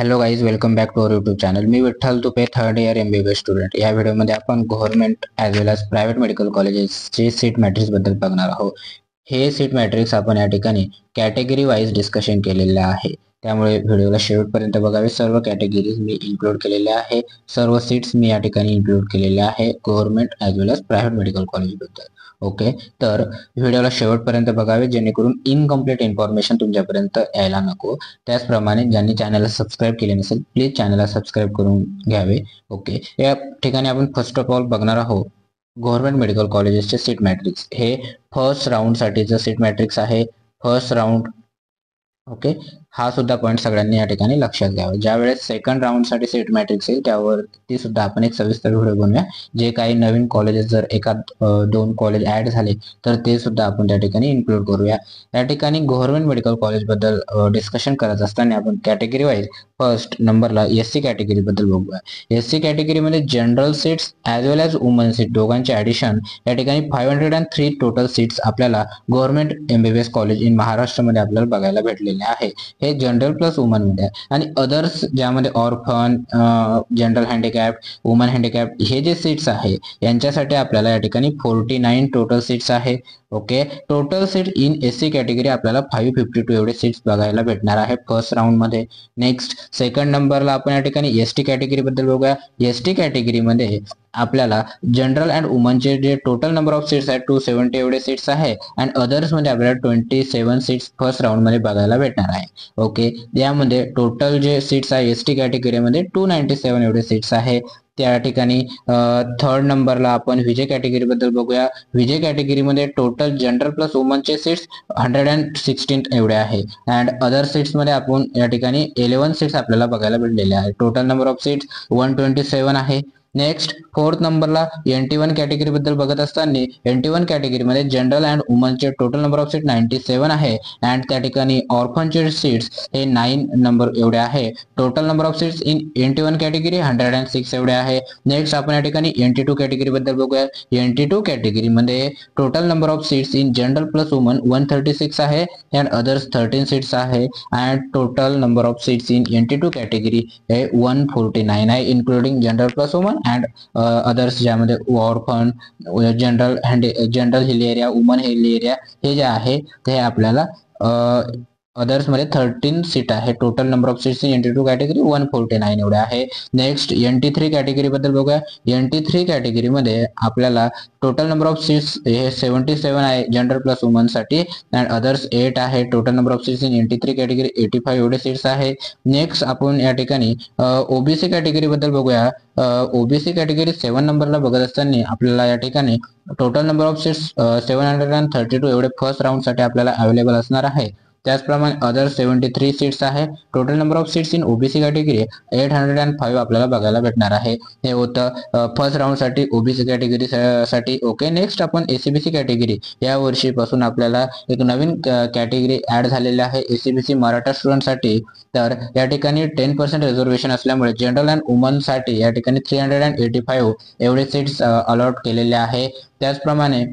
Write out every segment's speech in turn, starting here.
Hello guys, welcome back to our YouTube channel. मी Vitthal Tupe, third year MBBS student. या व्हिडिओमध्ये आपण government as well as private medical कॉलेजेसचे seat matrix बद्दल बघणार आहोत. हे सीट मॅट्रिक्स आपण या ठिकाणी कॅटेगरी वाईज डिस्कशन केलेलं आहे, त्यामुळे व्हिडिओला शेवटपर्यंत बघावे. सर्व कॅटेगरीज मी इन्क्लूड केलेल्या आहे, सर्व सीट्स मी या ठिकाणी इन्क्लूड केलेल्या आहे government as well as private medical कॉलेजबद्दल. ओके, तर व्हिडिओला शेवटपर्यंत बघावे जेणेकरून इनकम्प्लीट इन्फॉर्मेशन तुमच्यापर्यंत यायला नको. त्याचप्रमाणे ज्यांनी चॅनलला सबस्क्राईब केले नसेल, प्लीज चॅनलला सबस्क्राईब करून घ्यावे. ओके, या ठिकाणी आपण फर्स्ट ऑफ ऑल बघणार आहोत गव्हर्नमेंट मेडिकल कॉलेजेसचे सीट मॅट्रिक्स. हे फर्स्ट राऊंड साठीचं सीट मॅट्रिक्स आहे, फर्स्ट राऊंड. ओके, हा सुद्धा पॉईंट सगळ्यांनी या ठिकाणी लक्षात घ्यावा. ज्यावेळेस सेकंड राऊंडसाठी सीट मॅट्रिक्स येईल त्यावरती सुद्धा आपण एक सविस्तर व्हिडिओ बनवूया. जे काही नवीन कॉलेजेस जर एखाद दोन कॉलेज ऍड झाले तर ते सुद्धा आपण त्या ठिकाणी इन्क्लूड करूया. या ठिकाणी गव्हर्नमेंट मेडिकल कॉलेज बद्दल डिस्कशन करत असताना आपण कॅटेगरी वाईज फर्स्ट नंबरला SC कॅटेगरी बद्दल बघूया. SC कॅटेगरीमध्ये general seats as well age woman seat दोघांचे ॲडिशन या ठिकाणी 503 टोटल सीट्स आपल्याला गव्हर्नमेंट MBBS कॉलेज इन महाराष्ट्रामध्ये आपल्याला बघायला भेटलेले आहे. हे जनरल प्लस वुमन मध्ये आहे. आणि अदर्स ज्यामध्ये orphan, general handicap, woman handicap हे जे सीट्स आहे यांच्यासाठी आपल्याला या ठिकाणी 49 टोटल सीट्स आहे. Okay, total seat in SC category आपल्याला 552 एवढे सीट्स बघायला भेटणार आहे फर्स्ट राऊंड मध्ये. नेक्स्ट सेकंड नंबरला आपण या ठिकाणी ST कॅटेगरी बद्दल बघूया. ST कॅटेगरीमध्ये आपल्याला जनरल अँड वुमनचे जे टोटल नंबर ऑफ सीट्स आहेत 270 एवढे सीट्स आहे. अँड अदर्स मध्ये आपल्याला 27 सीट्स फर्स्ट राऊंड मध्ये बघायला भेटणार आहे. ओके, यामध्ये टोटल जे सीट्स आहे ST कॅटेगरीमध्ये 297 एवढे सीट्स आहे. त्या ठिकाणी थर्ड नंबरला आपण विजय कॅटेगरी बद्दल बघूया. विजय कॅटेगरीमध्ये टोटल जनरल प्लस वुमनचे सीट्स 116 एवढे आहे. अँड अदर सीट्स मध्ये आपण या ठिकाणी 11 सीट्स आपल्याला बघायला भेटलेले आहे. टोटल नंबर ऑफ सीट्स 127 आहे. नेक्स्ट फोर्थ नंबरला NT1 कॅटेगरी बद्दल बघत असताना NT1 कॅटेगरीमध्ये जनरल अँड वुमनचे टोटल नंबर ऑफ सीट 97 आहे. अँड त्या ठिकाणी ऑर्फनचे सीट्स हे 9 नंबर एवढे आहे. Total number of seats in NT1 category 106 एवढे आहे. नेक्स्ट आपण या ठिकाणी NT2 कॅटेगरी बद्दल बघूया. NT2 कॅटेगरीमध्ये total number of seats in general plus woman 136 आहे. अँड अदर्स 13 सीट्स आहे. And total number of seats in NT2 category हे 149 आहे, including general plus woman and others ज्यामध्ये orphan, general hill area, woman hill area हे जे आहे ते आपल्याला अदर्स मध्ये 13 सीट आहे. Total number of seats in NT2 category 149 एवढे आहे. नेक्स्ट NT3 कॅटेगरी बद्दल बघूया. NT3 कॅटेगरीमध्ये आपल्याला टोटल नंबर ऑफ सीट्स हे 77 आहे जनरल प्लस वुमन साठी. अँड अदर्स 8 आहे. Total number of seats in NT3 category 85 एवढे सीट्स आहे. नेक्स्ट आपण या ठिकाणी OBC कॅटेगरी बद्दल बघूया. OBC कॅटेगरी 7 नंबरला बघत असताना आपल्याला या ठिकाणी टोटल नंबर ऑफ सीट्स 732 एवढे फर्स्ट राऊंड साठी आपल्याला अवेलेबल असणार आहे. त्याचप्रमाणे अदर 73 सीट्स आहे. Total number of seats in OBC category 805 आपल्याला बघायला भेटणार आहे. हे होतं फर्स्ट राऊंड साठी OBC कॅटेगरी साठी. ओके, नेक्स्ट आपण ACBC कॅटेगरी या वर्षीपासून आपल्याला एक नवीन कॅटेगरी ऍड झालेली आहे ACBC मराठा स्टुडंट साठी. तर या ठिकाणी 10% रिझर्वेशन असल्यामुळे जनरल अँड वुमन साठी या ठिकाणी 385 एवढे सीट्स अलॉट केलेले आहे. त्याचप्रमाणे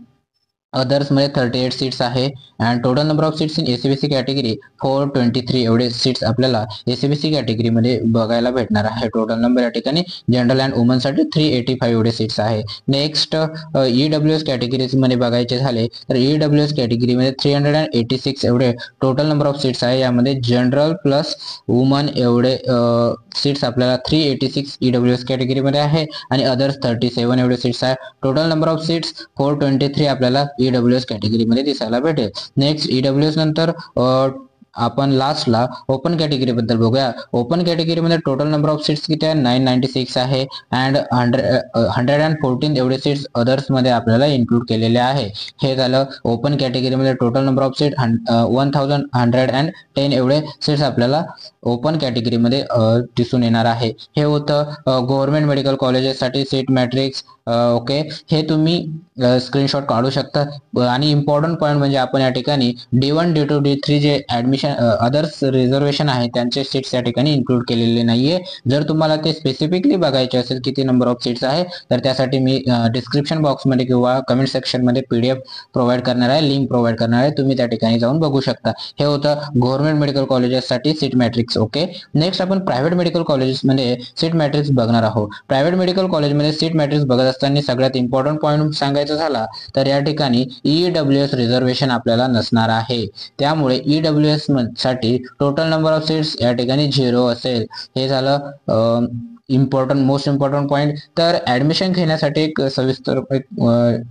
अदर्स मध्ये 38 सीट्स आहे. And total number of seats in ACBC category 423 एवढे सीट्स आपल्याला ACBC कॅटेगरी मध्ये बघायला भेटणार आहे. टोटल नंबर या ठिकाणी जनरल अँड वुमन साठी 385 एवढे सीट्स आहे. नेक्स्ट EWS कॅटेगरीज मध्ये बघायचे झाले तर EWS कॅटेगरीमध्ये 386 एवढे टोटल नंबर ऑफ सीट्स आहे. यामध्ये जनरल प्लस वुमन एवढे सीट्स आपल्याला 386 EWS कॅटेगरीमध्ये आहे. आणि अदर्स 37 एवढे सीट्स आहे. टोटल नंबर ऑफ सीट्स 423 आपल्याला EWS कॅटेगरीमध्ये दिसायला भेटेल. नेक्स्ट EWS नंतर आपण लास्टला ओपन कॅटेगरी बद्दल बघूया. ओपन कॅटेगरीमध्ये टोटल नंबर ऑफ सीट्स किती आहे 996 आहे. अँड 114 एवढे सीट्स अदर्स मध्ये आपल्याला इन्क्लूड केलेले आहे. हे झालं ओपन कॅटेगरीमध्ये टोटल नंबर ऑफ सीट 1110 एवढे सीट्स आपल्याला ओपन कॅटेगरीमध्ये दिसून येणार आहे. हे होतं गव्हर्नमेंट मेडिकल कॉलेजेससाठी सीट मॅट्रिक्स. ओके, हे तुम्ही स्क्रीनशॉट काढू शकता. आणि इम्पॉर्टंट पॉईंट म्हणजे आपण या ठिकाणी D1 D2 D3 जे ऍडमिशन अदर्स रिझर्वेशन आहे त्यांचे सीट्स या ठिकाणी इन्क्लूड केलेले नाहीये. जर तुम्हाला ते स्पेसिफिकली बघायचे असेल किती नंबर ऑफ सीट्स आहे, तर त्यासाठी मी डिस्क्रिप्शन बॉक्समध्ये किंवा कमेंट सेक्शनमध्ये PDF प्रोव्हाइड करणार आहे, लिंक प्रोव्हाइड करणार आहे, तुम्ही त्या ठिकाणी जाऊन बघू शकता. हे होतं गव्हर्नमेंट मेडिकल कॉलेजेससाठी सीट मॅट्रिक्स. ओके, नेक्स्ट आपण प्रायव्हेट मेडिकल कॉलेजेसमध्ये सीट मॅट्रिक्स बघणार आहोत. प्रायव्हेट मेडिकल कॉलेजमध्ये सीट मॅट्रिक्स बघत असताना सगळ्यात इम्पॉर्टंट पॉईंट सांगायचा झाला तर या ठिकाणी EWS रिझर्वेशन आपल्याला नसणार आहे. त्यामुळे EWS साठी टोटल नंबर ऑफ सीट्स या ठिकाणी 0 असेल. हे झालं मोस्ट इम्पॉर्टंट पॉईंट. तर ऍडमिशन घेण्यासाठी एक सविस्तर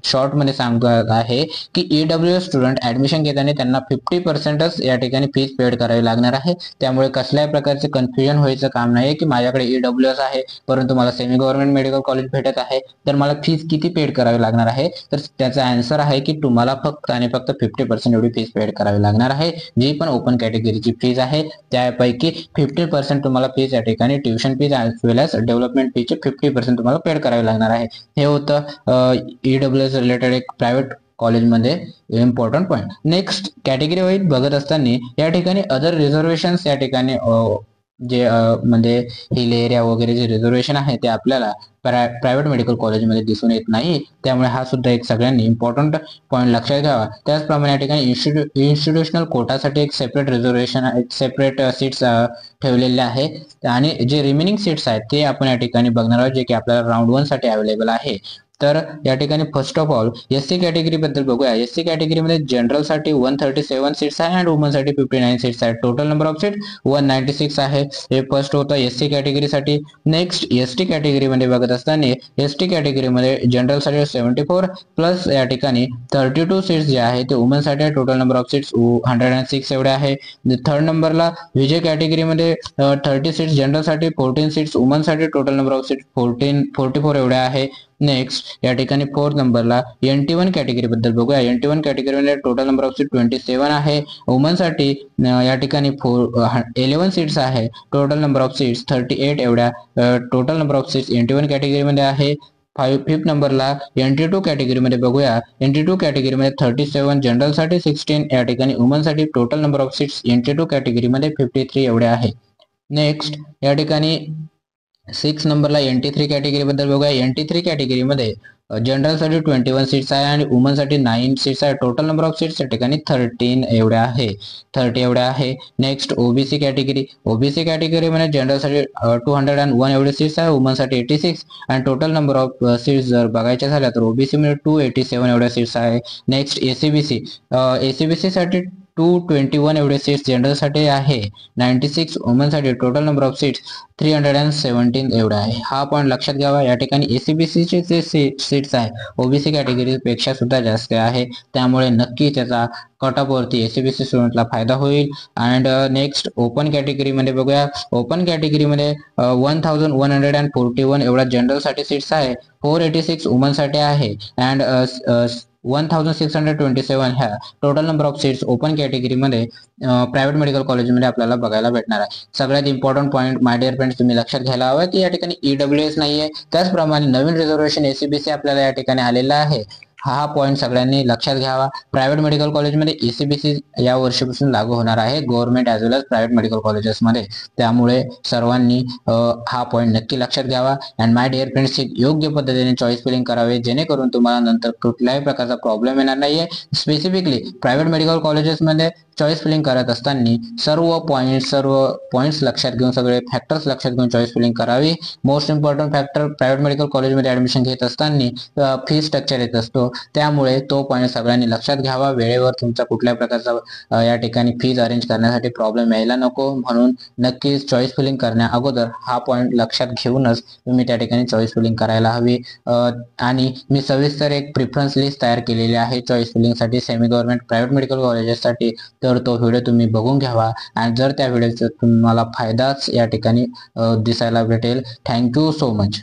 शॉर्ट मध्ये सांगत आहे की EWS स्टुडंट ऍडमिशन घेताना त्यांना 50%च या ठिकाणी फीस पेड करावी लागणार आहे. त्यामुळे कसल्याही प्रकारचे कन्फ्युजन व्हायचं काम नाही की माझ्याकडे EWS आहे परंतु मला सेमी गव्हर्नमेंट मेडिकल कॉलेज भेटत आहे, तर मला फीस किती पेड करावी लागणार आहे. तर त्याचा आन्सर आहे की तुम्हाला फक्त आणि फक्त 50% एवढी फीस पेड करावी लागणार आहे. जी पण ओपन कॅटेगरीची फीज आहे त्यापैकी 50% तुम्हाला फीज या ठिकाणी ट्युशन फीज एज वेल एज डेव्हलपमेंट फीचे 50% तुम्हाला पेड करावे लागणार आहे. हे होतं EWS रिलेटेड एक प्रायव्हेट कॉलेजमध्ये important point. Next category wise बघत असताना या ठिकाणी अदर रिझर्वेशन्स या ठिकाणी जे म्हणजे हिल एरिया वगैरे जे रिझर्वेशन आहे ते आपल्याला प्रायव्हेट मेडिकल कॉलेजमध्ये दिसून येत नाही. त्यामुळे हा सुद्धा एक सगळ्यांनी इम्पॉर्टंट पॉईंट लक्षात घ्यावा. त्याचप्रमाणे या ठिकाणी इन्स्टिट्यूशनल कोटासाठी एक सेपरेट रिझर्वेशन सेपरेट सीट्स ठेवलेले आहे आणि जे रिमेनिंग सीट्स आहेत ते आपण या ठिकाणी बघणार आहोत जे की आपल्याला राऊंड 1 साठी अवेलेबल आहे. तर या ठिकाणी first of all SC category बद्दल बघूया. SC कॅटेगरीमध्ये जनरल साठी 137 सीट्स आहे आणि वुमन साठी 59 सीट्स आहेत. टोटल नंबर ऑफ सीट 196 आहे. हे फर्स्ट होतं SC कॅटेगरीसाठी. नेक्स्ट ST कॅटेगरीमध्ये बघत असताना ST कॅटेगरीमध्ये जनरल साठी 74 प्लस या ठिकाणी 32 सीट्स जे आहे ते वुमन साठी आहे. टोटल नंबर ऑफ सीट्स 106 एवढे आहे. थर्ड नंबरला विजय कॅटेगरीमध्ये 30 सीट्स जनरल साठी, 14 सीट्स वुमन साठी. टोटल नंबर ऑफ सीट्स 44 एवढे आहे. नेक्स्ट या ठिकाणी फोर्थ नंबरला NT1 कॅटेगरी बद्दल बघूया. NT1 कॅटेगरीमध्ये टोटल नंबर ऑफ सीट 27 आहे. वुमन साठी या ठिकाणी 11 सीट्स आहे. टोटल नंबर ऑफ सीट्स 38 एवढ्या total number of seats NT1 कॅटेगरीमध्ये आहे. फिफ्थ नंबरला NT2 कॅटेगरीमध्ये बघूया. NT2 कॅटेगरीमध्ये 37 जनरल साठी, 16 या ठिकाणी वुमन साठी. Total number of seats NT2 कॅटेगरीमध्ये 53 एवढे आहे. नेक्स्ट या ठिकाणी 6 नंबरला NT3 कॅटेगरी बद्दल बघूया. NT3 कॅटेगरीमध्ये जनरल साठी 21 सीट्स आहे आणि वुमन साठी 9 सीट्स आहे. टोटल नंबर ऑफ सीट्स या ठिकाणी 30 एवढ्या आहे. Next OBC category. OBC कॅटेगरीमध्ये जनरल साठी 201 एवढे सीट्स आहे, वुमन साठी 86 आणि टोटल नंबर ऑफ सीट्स जर बघायच्या झाल्या तर OBC मध्ये 287 एवढ्या सीट्स आहे. नेक्स्ट ACBC साठी 221 एवढे सीट्स जनरल साठी आहे, 96 वुमन साठी. टोटल नंबर ऑफ सीट्स 317 एवढा आहे. हा पॉईंट लक्षात घ्यावा. या ठिकाणी ACBC चे जे सीट्स आहे OBC कॅटेगरी पेक्षा सुद्धा जास्त आहे. त्यामुळे नक्की त्याचा कट ऑफ वरती ACBC स्टुडंटला फायदा होईल. अँड नेक्स्ट ओपन कॅटेगरीमध्ये बघूया. ओपन कॅटेगरीमध्ये 1141 एवढा जनरल साठी सीट्स आहे, 486 वुमन साठी आहे अँड 1627 ह्या total number of seats open कॅटेगरीमध्ये प्रायव्हेट मेडिकल कॉलेजमध्ये आपल्याला बघायला भेटणार आहे. सगळ्यात important point my dear friends तुम्ही लक्षात घ्यायला हवं की या ठिकाणी EWS नाहीये. त्याचप्रमाणे नवीन रिझर्वेशन ACBC आपल्याला या ठिकाणी आलेला आहे. हा पॉईंट सगळ्यांनी लक्षात घ्यावा. प्रायव्हेट मेडिकल कॉलेजमध्ये ACBC या वर्षीपासून लागू होणार आहे government as well as private medical कॉलेजेसमध्ये. त्यामुळे सर्वांनी हा पॉईंट नक्की लक्षात घ्यावा अँड माय डिअर फ्रेंड्स योग्य पद्धतीने चॉईस फिलिंग करावे जेणेकरून तुम्हाला नंतर कुठल्याही प्रकारचा प्रॉब्लेम येणार नाहीये. स्पेसिफिकली प्रायव्हेट मेडिकल कॉलेजेसमध्ये चॉईस फिलिंग करत असताना सर्व पॉईंट्स लक्षात घेऊन, सगळे फॅक्टर्स लक्षात घेऊन चॉईस फिलिंग करावी. Most important factor private medical कॉलेजमध्ये ऍडमिशन घेत असताना फी स्ट्रक्चर येत असतो. त्यामुळे तो पॉईंट सगळ्यांनी लक्षात घ्यावा. वेळेवर तुमचा कुठल्या प्रकारचा या ठिकाणी फीज अरेंज करण्यासाठी प्रॉब्लेम यायला नको, म्हणून नक्कीच चॉईस फिलिंग करण्या अगोदर हा पॉईंट लक्षात घेऊनच तुम्ही त्या ठिकाणी चॉईस फिलिंग करायला हवी. आणि मी सविस्तर एक प्रिफरन्स लिस्ट तयार केलेली आहे चॉईस फिलिंगसाठी सेमी गव्हर्नमेंट प्रायव्हेट मेडिकल कॉलेजेससाठी. तर तो व्हिडिओ तुम्ही बघून घ्यावा आणि जर त्या व्हिडिओचा तुम्हाला फायदाच या ठिकाणी दिसायला भेटेल. Thank you so much.